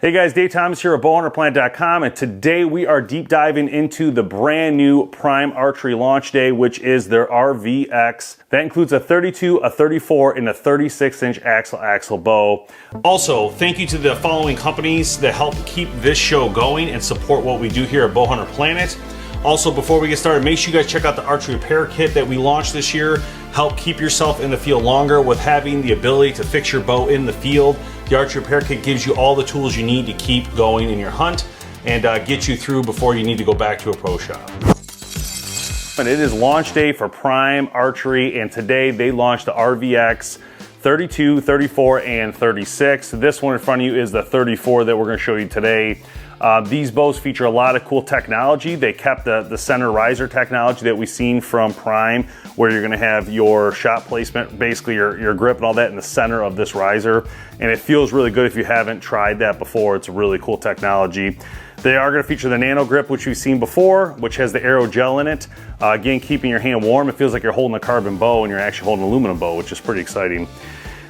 Hey guys, Dave Thomas here at BowHunterPlanet.com, and today we are deep diving into the brand new Prime Archery launch day, which is their RVX. That includes a 32, a 34, and a 36-inch axle bow. Also, thank you to the following companies that help keep this show going and support what we do here at Bowhunter Planet. Also, before we get started, make sure you guys check out the archery repair kit that we launched this year. Help keep yourself in the field longer with having the ability to fix your bow in the field. The archery repair kit gives you all the tools you need to keep going in your hunt and get you through before you need to go back to a pro shop. And it is launch day for Prime Archery, and today they launched the RVX 32, 34, and 36. This one in front of you is the 34 that we're going to show you today. These bows feature a lot of cool technology. They kept the center riser technology that we've seen from Prime, where you're going to have your shot placement, basically your grip and all that in the center of this riser. And it feels really good if you haven't tried that before. It's a really cool technology. They are going to feature the nano grip, which we've seen before, which has the aerogel in it. Again, keeping your hand warm. It feels like you're holding a carbon bow and you're actually holding an aluminum bow, which is pretty exciting.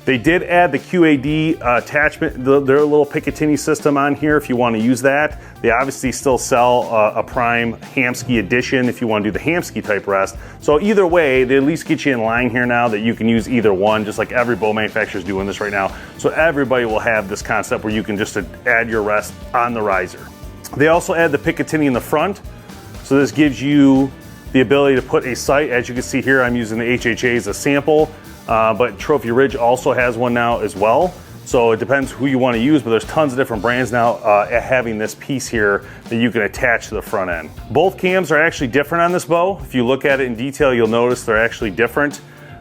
They did add the QAD attachment, their little Picatinny system on here if you want to use that. They obviously still sell a Prime Hamski edition if you want to do the Hamski type rest. So either way, they at least get you in line here now that you can use either one, just like every bow manufacturer is doing this right now. So everybody will have this concept where you can just add your rest on the riser. They also add the Picatinny in the front. So this gives you the ability to put a sight. As you can see here, I'm using the HHA as a sample. But Trophy Ridge also has one now as well. So it depends who you want to use, but there's tons of different brands now having this piece here that you can attach to the front end. Both cams are actually different on this bow. If you look at it in detail, you'll notice they're actually different.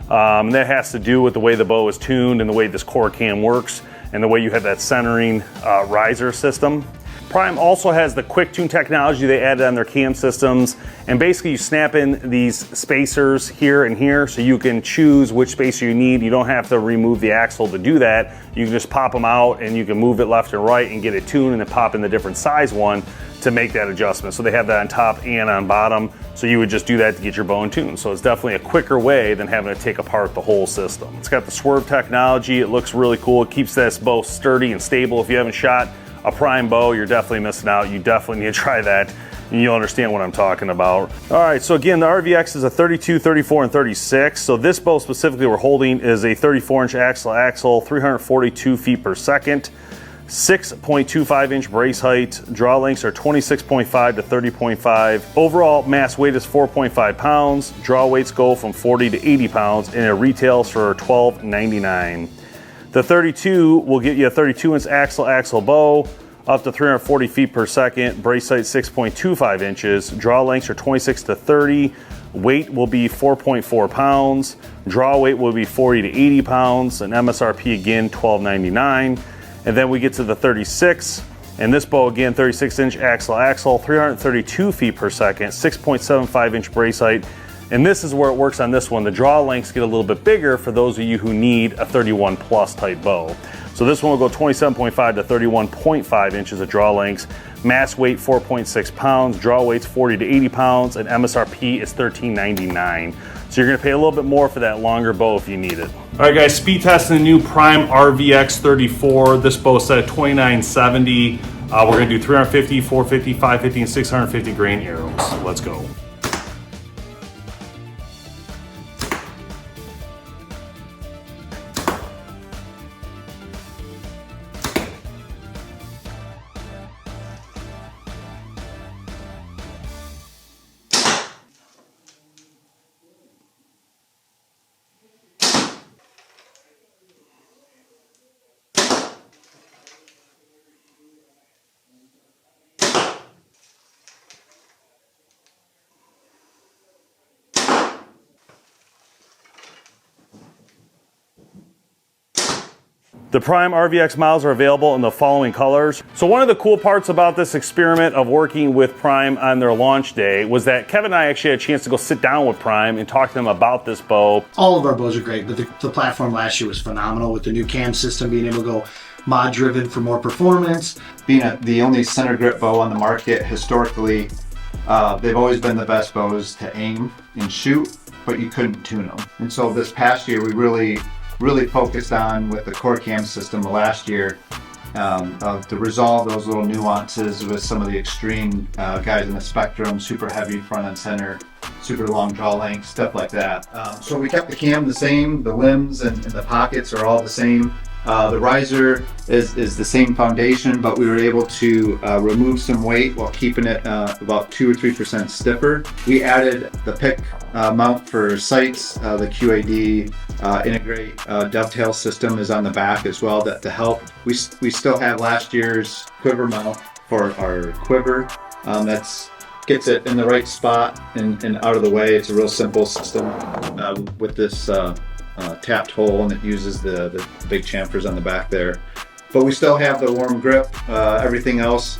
That has to do with the way the bow is tuned and the way this core cam works and the way you have that centering riser system. Prime also has the quick tune technology they added on their cam systems, and basically you snap in these spacers here and here so you can choose which spacer you need. You don't have to remove the axle to do that. You can just pop them out and you can move it left and right and get it tuned and then pop in the different size one to make that adjustment. So they have that on top and on bottom, so you would just do that to get your bow in tune. So it's definitely a quicker way than having to take apart the whole system. It's got the swerve technology. It looks really cool. It keeps this bow sturdy and stable. If you haven't shot a Prime bow, you're definitely missing out. You definitely need to try that and you'll understand what I'm talking about. All right, so again, the RVX is a 32, 34, and 36. So this bow specifically we're holding is a 34-inch axle, 342 feet per second, 6.25-inch brace height. Draw lengths are 26.5 to 30.5. Overall mass weight is 4.5 pounds. Draw weights go from 40 to 80 pounds, and it retails for $12.99. The 32 will get you a 32-inch axle bow, up to 340 feet per second, brace height 6.25 inches, draw lengths are 26 to 30, weight will be 4.4 pounds, draw weight will be 40 to 80 pounds, and MSRP again $12.99. And then we get to the 36, and this bow again, 36-inch axle, 332 feet per second, 6.75-inch brace height. And this is where it works on this one. The draw lengths get a little bit bigger for those of you who need a 31 plus type bow. So this one will go 27.5 to 31.5 inches of draw lengths. Mass weight 4.6 pounds, draw weights 40 to 80 pounds, and MSRP is $13.99. So you're gonna pay a little bit more for that longer bow if you need it. All right guys, speed testing the new Prime RVX 34. This bow is set at 2970. We're gonna do 350, 450, 550, and 650 grain arrows. Let's go. The Prime RVX models are available in the following colors. So one of the cool parts about this experiment of working with Prime on their launch day was that Kevin and I actually had a chance to go sit down with Prime and talk to them about this bow. All of our bows are great, but the platform last year was phenomenal with the new cam system, being able to go mod driven for more performance. Being the only center grip bow on the market, historically, they've always been the best bows to aim and shoot, but you couldn't tune them. And so this past year, we really focused on, with the core cam system last year, to resolve those little nuances with some of the extreme guys in the spectrum, super heavy front and center, super long draw length, stuff like that. So we kept the cam the same, the limbs and the pockets are all the same. The riser is the same foundation, but we were able to remove some weight while keeping it about 2 or 3% stiffer. We added the pick mount for sights, the QAD integrate dovetail system is on the back as well to help. We still have last year's quiver mount for our quiver. That's gets it in the right spot and out of the way. It's a real simple system with this tapped hole, and it uses the big chamfers on the back there. But we still have the warm grip, everything else.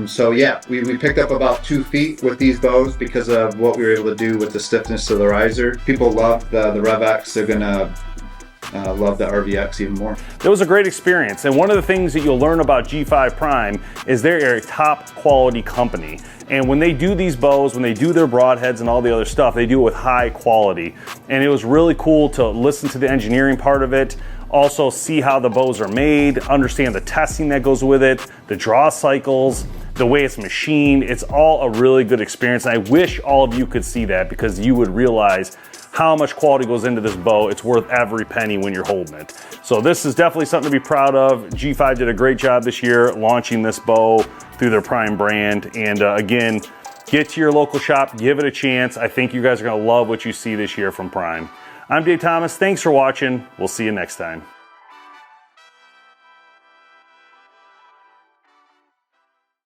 So yeah, we picked up about 2 feet with these bows because of what we were able to do with the stiffness of the riser. People love the RevX. They're gonna love the RVX even more. It was a great experience, and one of the things that you'll learn about G5 Prime is they're a top quality company. And when they do these bows, when they do their broadheads and all the other stuff, they do it with high quality. And it was really cool to listen to the engineering part of it, also see how the bows are made, understand the testing that goes with it, the draw cycles, the way it's machined. It's all a really good experience. And I wish all of you could see that, because you would realize how much quality goes into this bow. It's worth every penny when you're holding it. So this is definitely something to be proud of. G5 did a great job this year launching this bow through their Prime brand. And again, get to your local shop, give it a chance. I think you guys are gonna love what you see this year from Prime. I'm Dave Thomas, thanks for watching. We'll see you next time.